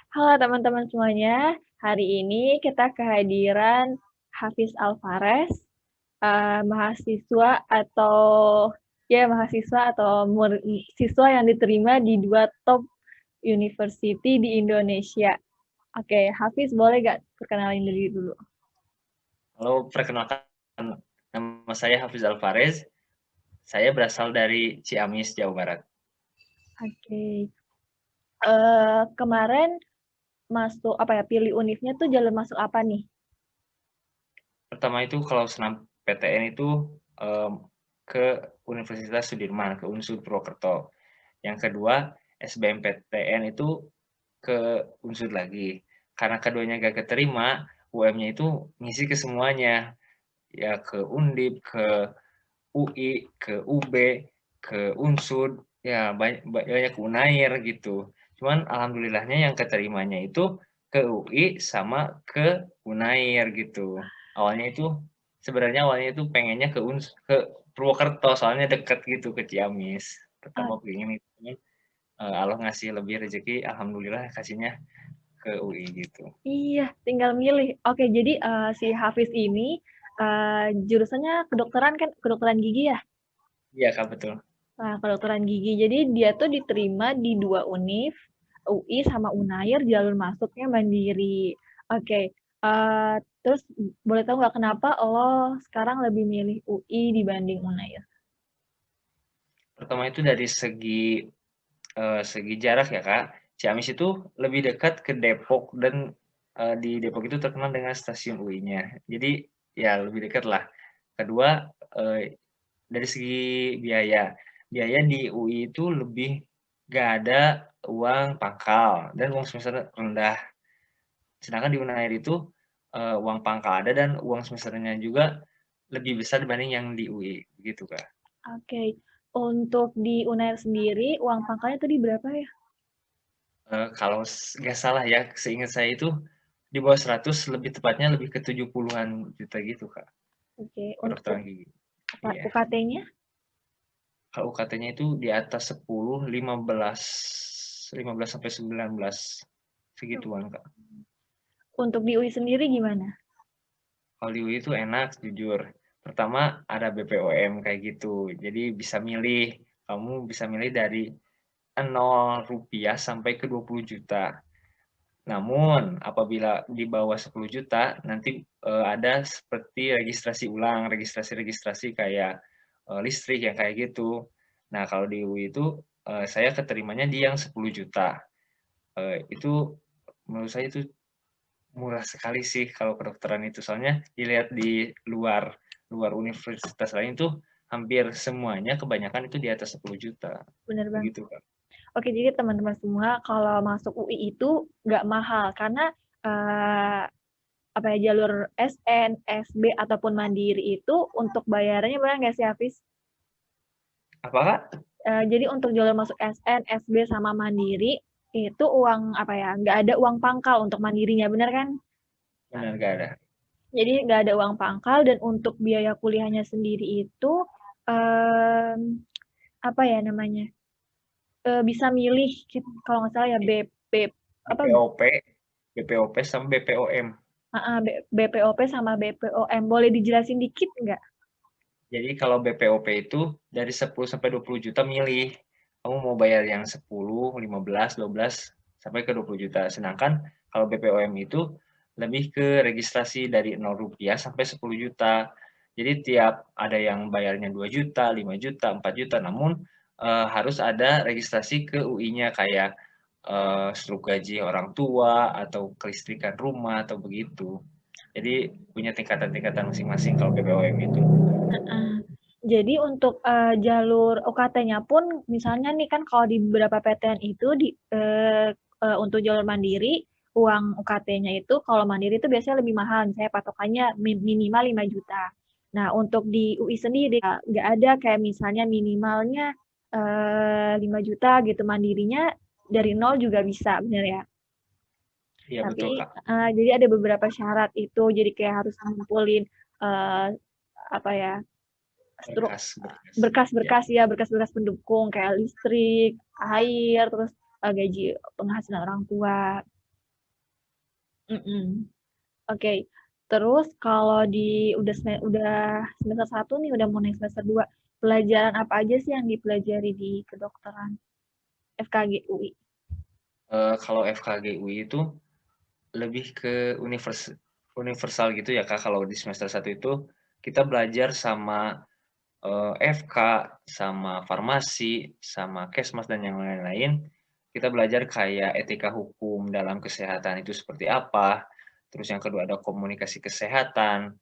Halo teman-teman semuanya, hari ini kita kehadiran Hafiz Alvarez, mahasiswa atau siswa yang diterima di 2 top university di Indonesia. Oke, Hafiz boleh nggak perkenalin diri dulu? Halo, perkenalkan nama saya Hafiz Alvarez. Saya berasal dari Ciamis, Jawa Barat. Oke, kemarin masuk pilih univnya tuh jalur masuk apa nih? Pertama itu kalau senam PTN itu ke Universitas Sudirman, ke Unsur Purwokerto. Yang kedua, SBMPTN itu ke Unsur lagi. Karena keduanya gak keterima, UM-nya itu ngisi ke semuanya. Ya ke Undip, ke UI, ke UB, ke Unsud, ya banyak ke Unair gitu. Cuman alhamdulillahnya yang keterimanya itu ke UI sama ke Unair gitu. Awalnya itu pengennya ke Purwokerto soalnya deket gitu ke Ciamis. Ah, Pertama pengen itu Allah ngasih lebih rezeki, alhamdulillah kasihnya ke UI gitu. iya, tinggal milih. Oke, jadi si Hafiz ini jurusannya kedokteran kan, kedokteran gigi ya? Iya Kak, betul. Nah, kedokteran gigi. Jadi dia tuh diterima di 2 univ, UI sama Unair, jalur masuknya mandiri. Oke, terus boleh tahu nggak kenapa lo sekarang lebih milih UI dibanding Unair? Pertama itu dari segi jarak ya Kak, Ciamis itu lebih dekat ke Depok dan di Depok itu terkenal dengan stasiun UI-nya. Jadi ya lebih dekat lah. Kedua, dari segi biaya, biaya di UI itu lebih gak ada uang pangkal dan uang semester rendah. Sedangkan di Unair itu uang pangkal ada dan uang semesternya juga lebih besar dibanding yang di UI, gitu Kak. Oke, untuk di Unair sendiri, uang pangkalnya tadi berapa ya? Kalau nggak salah ya, seingat saya itu di bawah 100, lebih tepatnya lebih ke 70-an juta gitu, Kak, Oke, untuk kedokteran gigi. Iya. UKT-nya? Kalau UKT-nya itu di atas 10, 15, 15 sampai 19, segituan, Kak. Untuk di UI sendiri gimana? Kalau di UI itu enak, jujur. Pertama ada BPOM kayak gitu, jadi bisa milih, kamu bisa milih dari Rp0 sampai ke 20 juta. Namun, apabila di bawah 10 juta, nanti ada seperti registrasi ulang, registrasi-registrasi kayak listrik yang kayak gitu. Nah, kalau di UI itu saya keterimanya di yang 10 juta. Itu menurut saya itu murah sekali sih kalau kedokteran itu. Soalnya dilihat di luar luar universitas lain tuh hampir semuanya kebanyakan itu di atas 10 juta. Bener banget. Begitu, Kak. Oke, jadi teman-teman semua kalau masuk UI itu nggak mahal karena eh, jalur SN, SB ataupun mandiri itu untuk bayarannya benar nggak sih Hafiz? Apa, Kak? Jadi untuk jalur masuk SN, SB sama mandiri itu uang nggak ada uang pangkal untuk mandirinya, benar kan? Benar, nggak ada. Jadi nggak ada uang pangkal dan untuk biaya kuliahnya sendiri itu em, apa ya namanya? Bisa milih kalau nggak salah ya BP apa BPOP, BPOP sama BPOM. BPOP sama BPOM. Boleh dijelasin dikit nggak? Jadi kalau BPOP itu dari 10 sampai 20 juta milih. Kamu mau bayar yang 10, 15, 12 sampai ke 20 juta. Sedangkan kalau BPOM itu lebih ke registrasi dari Rp0 sampai 10 juta. Jadi tiap ada yang bayarnya 2 juta, 5 juta, 4 juta. Namun harus ada registrasi ke UI-nya kayak struk gaji orang tua atau kelistrikan rumah atau begitu. Jadi punya tingkatan-tingkatan masing-masing kalau BPOM itu. Heeh. Jadi untuk jalur UKT-nya pun misalnya nih kan kalau di beberapa PTN itu untuk jalur mandiri uang UKT-nya itu kalau mandiri itu biasanya lebih mahal, misalnya patokannya minimal 5 juta. Nah, untuk di UI sendiri nggak ada kayak misalnya minimalnya 5 juta gitu, mandirinya dari nol juga bisa, bener ya? Iya betul, Tapi Kak. jadi ada beberapa syarat itu, jadi kayak harus ngumpulin eh, apa ya Berkas-berkas. Ya, berkas-berkas ya, berkas-berkas pendukung kayak listrik, air, terus gaji penghasilan orang tua. Mhm. Oke. Terus kalau udah semester 1 nih, udah mau naik semester 2, pelajaran apa aja sih yang dipelajari di kedokteran FKG UI? Kalau FKG UI itu lebih ke universal gitu ya, Kak. Kalau di semester 1 itu kita belajar sama, FK, sama farmasi, sama Kesmas, dan yang lain-lain. Kita belajar kayak etika hukum dalam kesehatan itu seperti apa, terus yang kedua ada komunikasi kesehatan,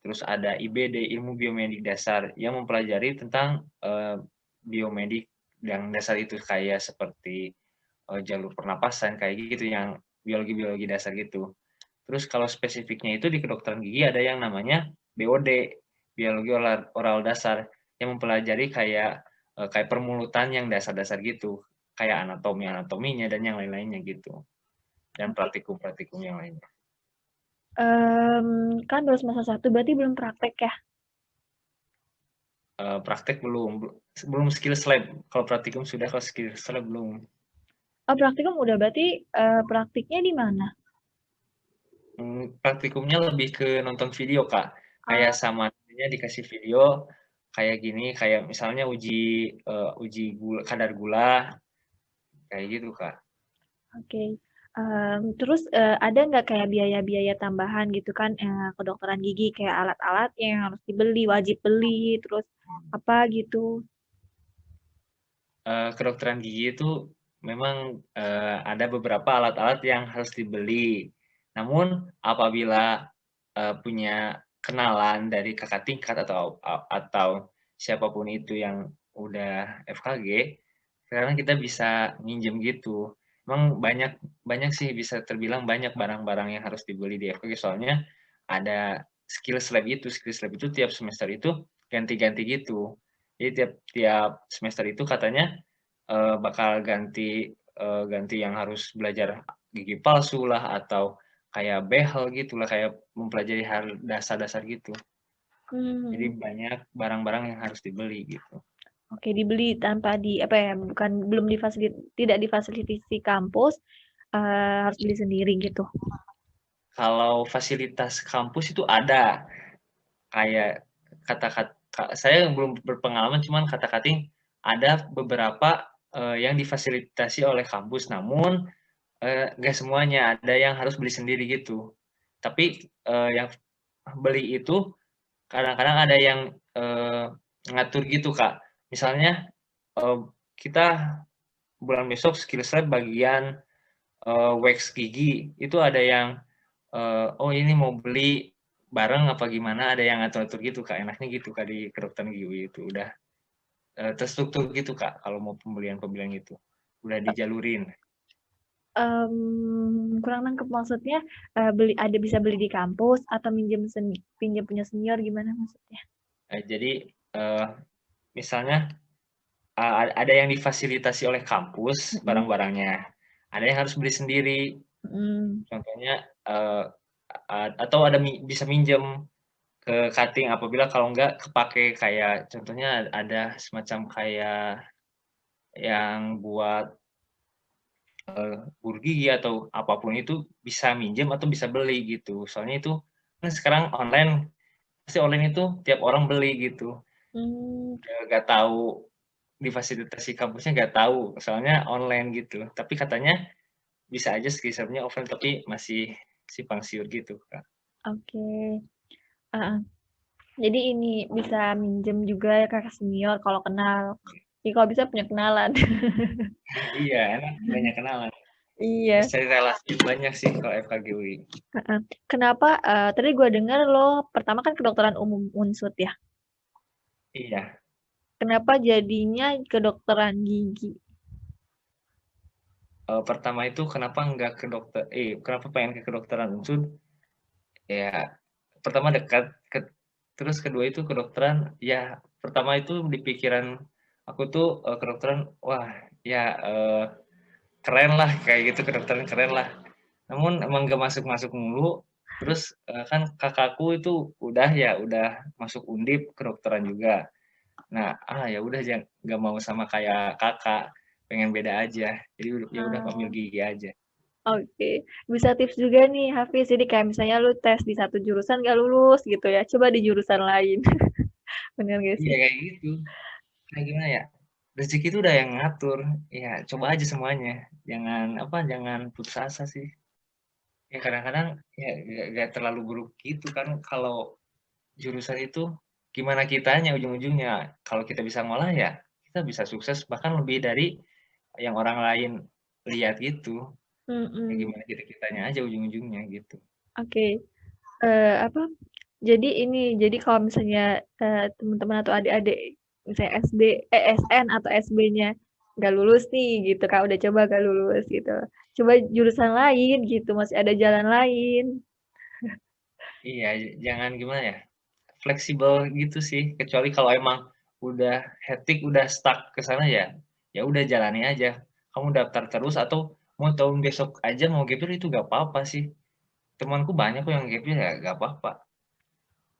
terus ada IBD, ilmu biomedik dasar, yang mempelajari tentang, biomedik yang dasar itu, kayak seperti, jalur pernapasan, kayak gitu, yang biologi-biologi dasar gitu. Terus kalau spesifiknya itu di kedokteran gigi ada yang namanya BOD, biologi oral dasar, yang mempelajari kayak permulutan yang dasar-dasar gitu, kayak anatominya dan yang lain-lainnya gitu, dan Oke. praktikum-praktikum yang lainnya. Kan baru semester 1 berarti belum praktek ya? Praktek belum skills lab, kalau praktikum sudah, kalau skills lab belum. Oh, praktikum udah, berarti praktiknya di mana? Praktikumnya lebih ke nonton video, Kak. Kayak Ah, sama dosennya dikasih video kayak gini, kayak misalnya uji kadar gula, kayak gitu, Kak. oke. Terus ada nggak kayak biaya-biaya tambahan gitu kan, kedokteran gigi kayak alat-alat yang harus dibeli, wajib beli, terus apa gitu? Kedokteran gigi itu memang, ada beberapa alat-alat yang harus dibeli. Namun apabila, punya kenalan dari kakak tingkat atau siapapun itu yang udah FKG, sekarang kita bisa minjem gitu. Emang banyak banyak sih, bisa terbilang banyak barang-barang yang harus dibeli di FKG, soalnya ada skills lab itu tiap semester itu ganti-ganti gitu. Jadi tiap tiap semester itu katanya, bakal ganti yang harus belajar gigi palsu lah, atau kayak behel gitulah, kayak mempelajari hal dasar-dasar gitu. Jadi Mmm, banyak barang-barang yang harus dibeli gitu. oke, dibeli tanpa apa ya, bukan belum tidak difasilitasi kampus, harus beli sendiri gitu? Kalau fasilitas kampus itu ada, kayak saya belum berpengalaman, cuman kata-kating ada beberapa, yang difasilitasi oleh kampus, namun, nggak semuanya, ada yang harus beli sendiri gitu. Tapi, yang beli itu kadang-kadang ada yang, ngatur gitu, Kak. Misalnya, eee, kita bulan besok skills lab bagian, wax gigi, itu ada yang, "Oh, ini mau beli bareng apa gimana?" Ada yang ngatur-ngatur gitu, Kak, enaknya gitu, Kak, di kedokteran gigi itu. Udah, terstruktur gitu, Kak, kalau mau pembelian-pembelian gitu, udah dijalurin. Kurang nangkep maksudnya, bisa beli di kampus atau pinjam punya senior, gimana maksudnya? Jadi, eee, misalnya, ada yang difasilitasi oleh kampus Mhm, barang-barangnya, ada yang harus beli sendiri. mhm. Contohnya, atau ada bisa minjem ke cutting apabila kalau enggak kepake, kayak contohnya ada semacam kayak yang buat, guru gigi atau apapun itu, bisa minjem atau bisa beli gitu. Soalnya itu kan sekarang online, pasti online itu tiap orang beli gitu, Mmm, nggak tahu difasilitasi kampusnya, nggak tahu, soalnya online gitu. Tapi katanya bisa aja skissernya offline, tapi masih simpang siur gitu, Kak. oke, heeh. Jadi ini, bisa minjem juga ya Kak, ke senior kalau kenal. Ya kalau bisa punya kenalan. Iya, enak, banyak kenalan. Terus Iya, cari relasi banyak sih kalau FKG UI. heeh. Kenapa, tadi gue dengar lo pertama kan kedokteran umum Unsud ya? Iya, Kenapa jadinya kedokteran gigi? pertama itu kenapa pengen ke kedokteran unsur, ya pertama dekat, terus kedua itu kedokteran, ya pertama itu di pikiran aku tuh, kedokteran, wah ya, keren lah kayak gitu, kedokteran keren lah. Namun emang nggak masuk-masuk mulu, terus, kan kakakku itu udah masuk Undip kedokteran juga. Nah, ya udah, nggak mau sama kayak Kakak, pengen beda aja. Jadi ya udah ambil Oh, gigi aja. Oke, bisa tips juga nih Hafiz, jadi kayak misalnya lu tes di satu jurusan gak lulus gitu ya, coba di jurusan lain. Bener gak Iya sih? kayak gitu. Kayak gimana ya? Rezeki itu udah yang ngatur. Ya coba aja semuanya. Jangan apa, jangan putus asa sih. Ya kadang-kadang ya gak terlalu buruk gitu kan kalau jurusan itu gimana kitanya ujung-ujungnya. Kalau kita bisa ngolah ya kita bisa sukses bahkan lebih dari yang orang lain lihat gitu. Ya Mhm, gimana kitanya aja ujung-ujungnya gitu. oke, apa, jadi ini, jadi kalau misalnya, teman-teman atau adik-adik misalnya SD SN atau SB-nya nggak lulus nih gitu Kak, udah coba nggak lulus gitu, coba jurusan lain gitu, masih ada jalan lain. Iya, jangan gimana ya, fleksibel gitu sih, kecuali kalau emang udah hectic, udah stuck ke sana ya, ya udah jalani aja. Kamu daftar terus atau mau tahun besok aja mau gap year itu gak apa-apa sih. Temanku banyak kok yang gap year ya gak apa-apa.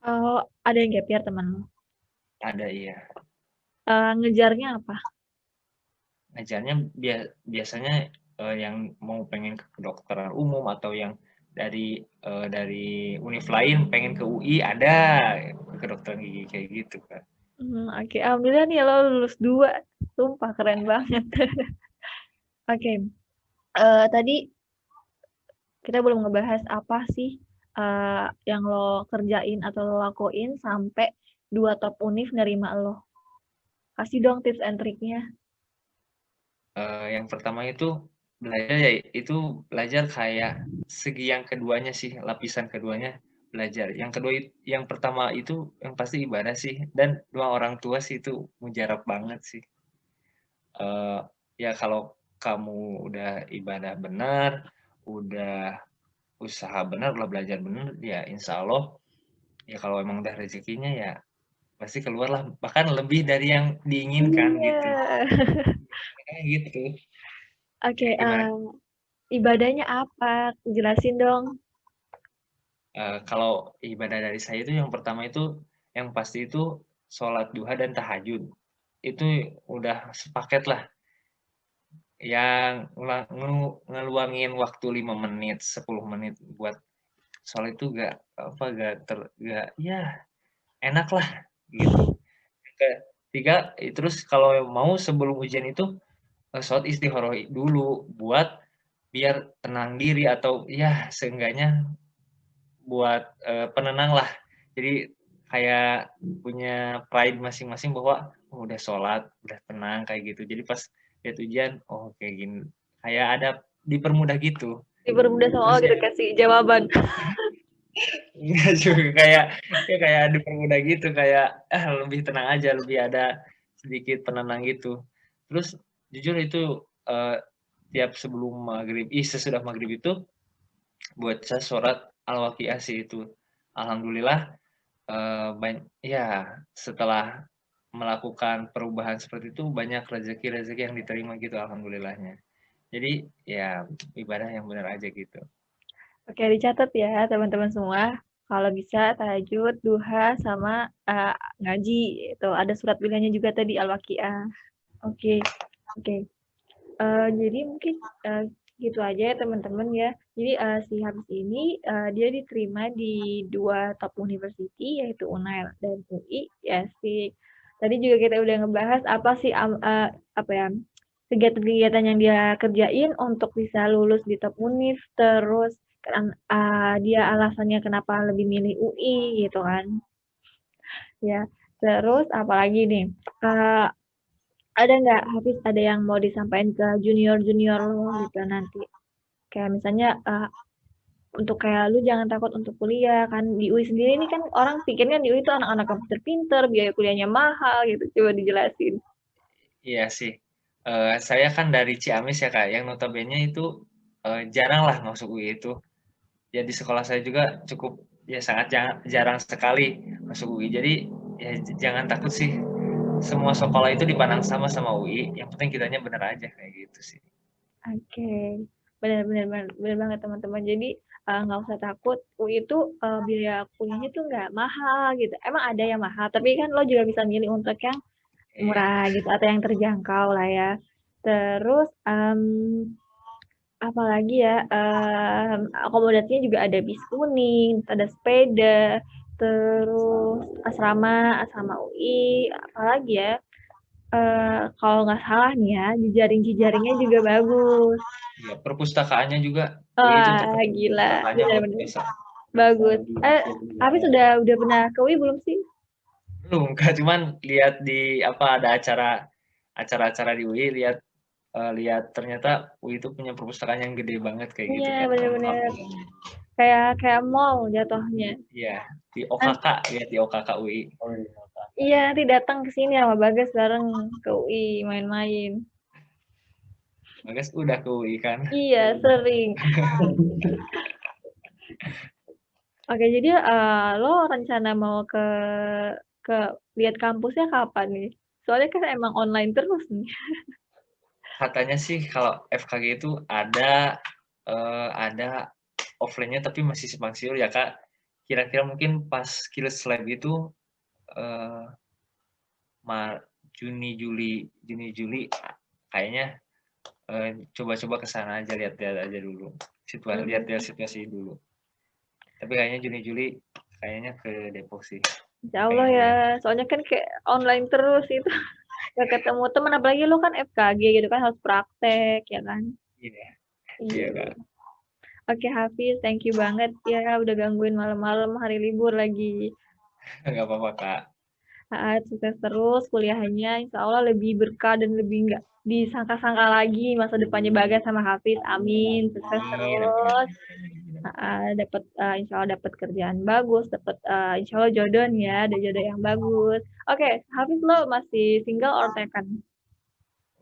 Oh, ada yang gap year temenmu? Ada iya. Ngejarnya apa? Ngajarnya biasanya yang mau pengen ke kedokteran umum atau yang dari univ lain pengen ke UI ada ke kedokteran gigi kayak gitu kan. Oke, alhamdulillah nih lo lulus 2, sumpah keren banget. Oke, tadi kita belum ngebahas apa sih, yang lo kerjain atau lo lakuin sampai 2 top univ nerima lo. Kasih dong tips and triknya. Yang pertama itu belajar ya itu belajar kayak segi yang keduanya sih, lapisan keduanya belajar. Yang pertama itu yang pasti ibadah sih dan doa orang tua sih itu mujarab banget sih. Eee, Ya kalau kamu udah ibadah benar, udah usaha benar, udah belajar benar, ya insya Allah ya kalau emang udah rezekinya ya pasti keluar lah, bahkan lebih dari yang diinginkan gitu. Iya. Kayak gitu. Oke, Gimana ibadahnya apa? Jelasin dong. Kalau ibadah dari saya itu yang pertama itu, yang pasti itu sholat duha dan tahajud. Itu udah sepaket lah, yang ngeluangin waktu 5 menit, 10 menit buat sholat itu gak ya enak lah gitu. Ketiga, terus kalau mau sebelum ujian itu, sholat istikharah dulu buat biar tenang diri atau ya seenggaknya buat, penenang lah. Jadi kayak punya pride masing-masing bahwa, oh, udah sholat, udah tenang kayak gitu. Jadi pas lihat ujian, oh kayak gini, kayak ada dipermudah gitu. Dipermudah sama Terus Allah gitu yang kasih jawaban. enggak juga kayak ya kayak dipermudah gitu, kayak, lebih tenang aja, lebih ada sedikit penenang gitu. Terus jujur itu, eee, tiap sebelum maghrib sesudah maghrib itu baca surat Al-Waqiah sih itu. Alhamdulillah, ya setelah melakukan perubahan seperti itu banyak rezeki-rezeki yang diterima gitu alhamdulillahnya. Jadi ya ibadah yang benar aja gitu. Oke, dicatat ya teman-teman semua. Kalau bisa tahajud, duha, sama ngaji. Itu ada surat pilihannya juga tadi Al-Waqiah. Oke, oke. Jadi mungkin gitu aja ya teman-teman ya. Jadi si Hafiz ini dia diterima di 2 top university yaitu UNAIR dan UI. Ya sih. Tadi juga kita udah ngebahas apa sih apa ya kegiatan-kegiatan yang dia kerjain untuk bisa lulus di top univ. Terus kan dia alasannya kenapa lebih milih UI gitu kan. Ya. Terus apalagi nih? Uh, ada nggak Hafiz ada yang mau disampaikan ke junior-junior lo gitu nanti? Kayak misalnya untuk kayak lu jangan takut untuk kuliah kan di UI sendiri ini kan orang pikirnya di UI itu anak-anak yang pinter, biaya kuliahnya mahal gitu. Coba dijelasin. Iya sih. Saya kan dari Ciamis ya Kak, yang notabene itu jarang lah masuk UI itu. Ya di sekolah saya juga cukup ya sangat jarang sekali masuk UI. Jadi ya jangan takut sih. Semua sekolah itu dipandang sama sama UI. Yang penting kitanya bener aja kayak gitu sih. Oke, benar-benar benar banget teman-teman. Jadi nggak usah takut. UI itu biaya kuliahnya tuh nggak mahal gitu. Emang ada yang mahal, tapi kan lo juga bisa milih untuk yang Iya. murah gitu atau yang terjangkau lah ya. Terus apalagi ya, akomodasinya juga ada bis kuning, ada sepeda, terus asrama UI, apalagi ya, kalau nggak salah nih ya, jejaring-jejaringnya juga bagus. Ya, perpustakaannya juga UI itu Wah, terkenal gila, perpustakaannya luar bener-bener biasa. bagus. Tapi udah pernah ke UI belum sih? Belum, Kak, cuman lihat di apa ada acara-acara di UI lihat lihat ternyata UI itu punya perpustakaan yang gede banget kayak Iya, gitu kan, lengkap bener-bener pokoknya. kayak mall jatuhnya. Iya, di Kan OKK, lihat di OKK UI. iya, nanti datang ke sini sama Bagas bareng ke UI main-main. Bagas udah ke UI kan. Iya, sering. Oke, jadi lo rencana mau ke lihat kampusnya kapan nih? Soalnya kan emang online terus nih. Katanya sih kalau FKG itu ada offline-nya tapi masih simpang siur ya, Kak. Kira-kira mungkin pas Skills Lab itu eh, Juni Juli kayaknya coba-coba ke sana aja lihat-lihat aja dulu. Lihat-lihat Hmm, situasi dulu. Tapi kayaknya Juni Juli kayaknya ke Depok sih. insya Allah Pengen ya. lihat. Soalnya kan kayak online terus itu. Gak ketemu temen, apalagi lo kan FKG gitu kan harus praktek ya kan. Iya, iya Iya. Kak. Oke Hafiz, thank you banget ya udah gangguin malam-malam hari libur lagi. Nggak apa-apa Kak. Sukses terus kuliahnya, insya Allah lebih berkah dan lebih nggak disangka-sangka lagi masa depannya Bagas sama Hafiz. Amin, sukses Amin, amin, terus. amin. Dapat insya Allah dapat kerjaan bagus, dapat insya Allah jodoh nih ya, ada jodoh yang bagus. Oke, Hafiz lo masih single or taken?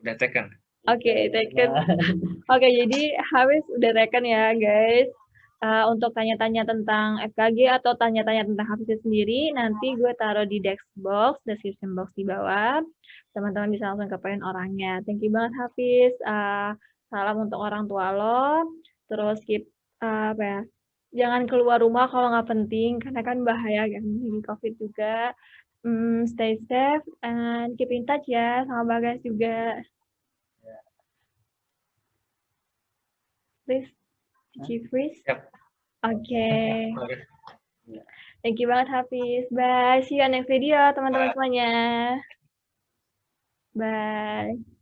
Udah taken. Oke, taken. Oke, jadi Hafiz udah taken ya guys. Untuk tanya-tanya tentang FKG atau tanya-tanya tentang Hafiz sendiri, nanti gue taruh di description box di bawah. Teman-teman bisa langsung kepoin orangnya. Thank you banget Hafiz. Salam untuk orang tua lo. Terus keep apa ya? Jangan keluar rumah kalau nggak penting, karena kan bahaya kan lagi COVID juga. Stay safe and keep in touch ya sama Bagas juga. Please, Cici Freeze. Siap. Oke. Oke. Thank you banget Hafiz. Bye. See you on next video teman-teman semuanya. Bye.